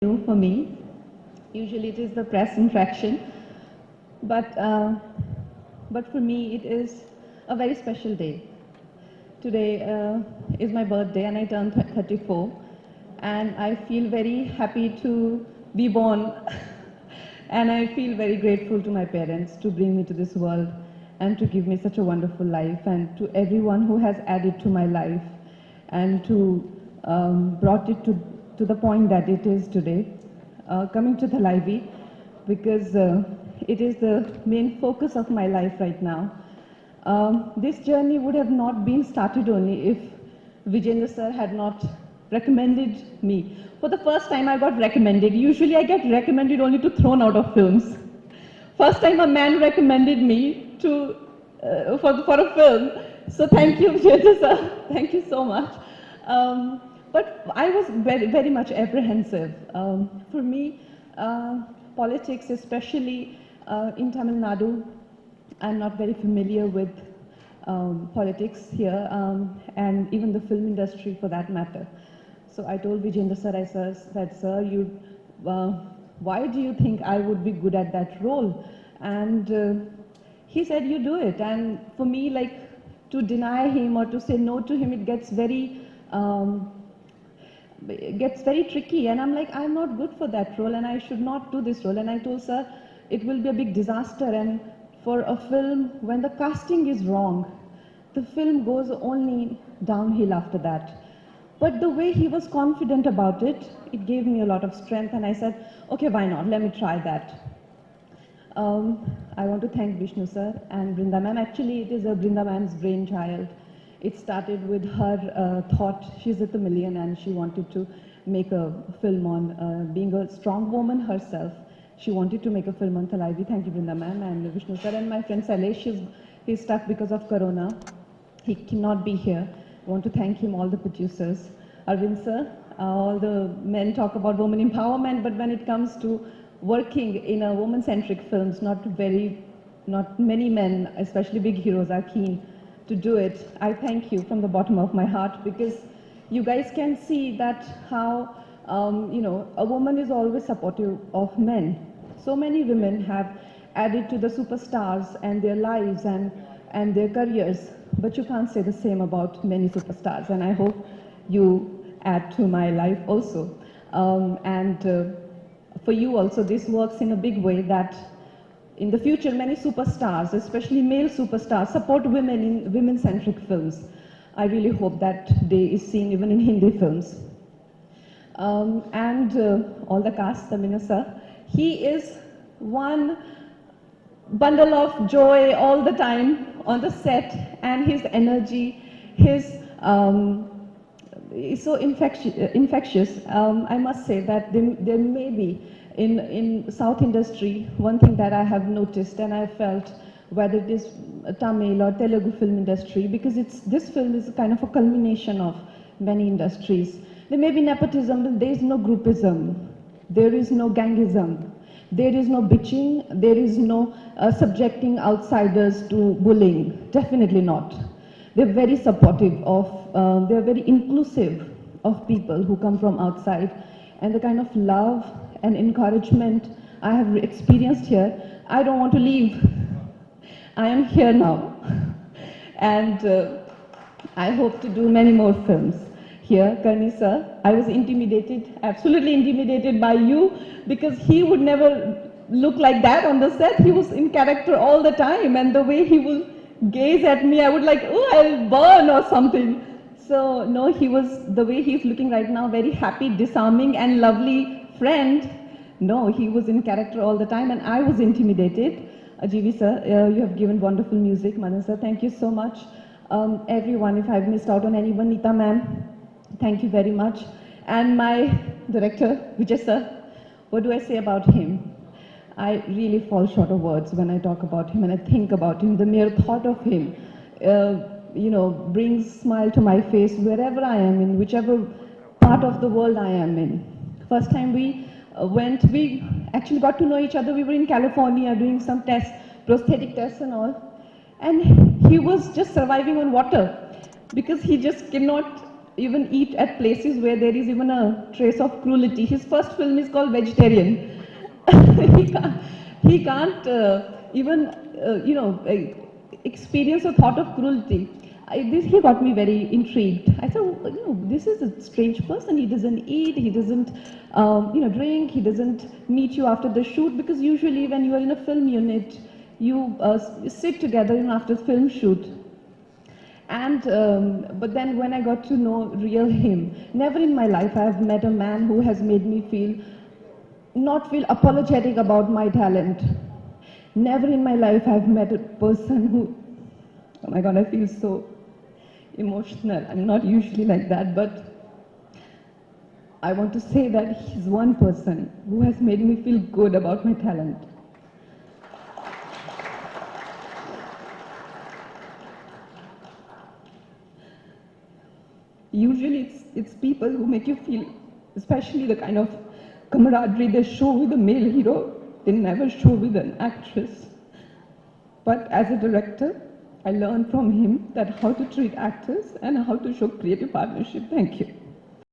new for me. Usually it is the press interaction, but for me it is a very special day. Today is my birthday and I turned 34, and I feel very happy to be born and I feel very grateful to my parents to bring me to this world and to give me such a wonderful life, and to everyone who has added to my life and to brought it to the point that it is today. Coming to the Livy, because it is the main focus of my life right now. This journey would have not been started only if Vijayendra sir had not recommended me. For the first time I got recommended. Usually I get recommended only to thrown out of films. First time a man recommended me for a film. So thank you, Vijayendra sir. Thank you so much. But I was very much apprehensive. For me, politics, especially in Tamil Nadu, I'm not very familiar with politics here, and even the film industry for that matter. So I told Vijayendra sir, I said, sir, why do you think I would be good at that role? And he said, you do it. And for me, like, to deny him or to say no to him, it gets very tricky, and I'm like, I'm not good for that role and I should not do this role. And I told sir, it will be a big disaster, and for a film, when the casting is wrong, the film goes only downhill after that. But the way he was confident about it, it gave me a lot of strength, and I said, okay, why not, let me try that. I want to thank Vishnu sir and Brinda ma'am. Actually, it is a Brinda ma'am's brainchild. It started with her thought. She's at the million and she wanted to make a film on being a strong woman herself. She wanted to make a film on Thalaivi. Thank you, Brinda ma'am and Vishnu sir. And my friend Salesh, he's stuck because of Corona. He cannot be here. I want to thank him, all the producers. Arvind sir, all the men talk about women empowerment, but when it comes to working in a woman-centric films, not many men, especially big heroes, are keen to do it. I thank you from the bottom of my heart, because you guys can see that how, a woman is always supportive of men. So many women have added to the superstars and their lives and their careers, but you can't say the same about many superstars, and I hope you add to my life also. For you also, this works in a big way that in the future, many superstars, especially male superstars, support women in women-centric films. I really hope that day is seen even in Hindi films. All the cast, Tamina sir, he is one bundle of joy all the time on the set, and his energy, his is so infectious. I must say that there may be in South industry, one thing that I have noticed and I felt, whether it is Tamil or Telugu film industry, because this film is kind of a culmination of many industries. There may be nepotism, but there is no groupism, there is no gangism, there is no bitching, there is no subjecting outsiders to bullying, definitely not. They're very supportive of, they're very inclusive of people who come from outside, and the kind of love and encouragement I have experienced here, I don't want to leave. I am here now. And I hope to do many more films here. Karni sir, I was intimidated, absolutely intimidated by you, because he would never look like that on the set. He was in character all the time, and the way he will gaze at me, I would like, oh, I'll burn or something. So no, he was, the way he's looking right now, very happy, disarming and lovely friend. No, he was in character all the time, and I was intimidated. Ajivi sir, you have given wonderful music. Manan sir, thank you so much. Everyone, if I've missed out on anyone, Neeta ma'am, thank you very much. And my director, Vijay sir, what do I say about him? I really fall short of words when I talk about him and I think about him. The mere thought of him, brings smile to my face wherever I am, in whichever part of the world I am in. First time we actually got to know each other. We were in California doing some tests, prosthetic tests and all. And he was just surviving on water because he just cannot even eat at places where there is even a trace of cruelty. His first film is called Vegetarian. He can't even, experience a thought of cruelty. He got me very intrigued. I thought, this is a strange person. He doesn't eat, he doesn't, drink, he doesn't meet you after the shoot, because usually when you are in a film unit, you sit together after film shoot. And but then when I got to know real him, never in my life I have met a man who has made me not feel apologetic about my talent. Never in my life I've met a person who, oh my God, I feel so emotional. I'm not usually like that, but I want to say that he's one person who has made me feel good about my talent. Usually it's people who make you feel, especially the kind of camaraderie they show with a male hero, they never show with an actress. But as a director, I learned from him that how to treat actors and how to show creative partnership. Thank you.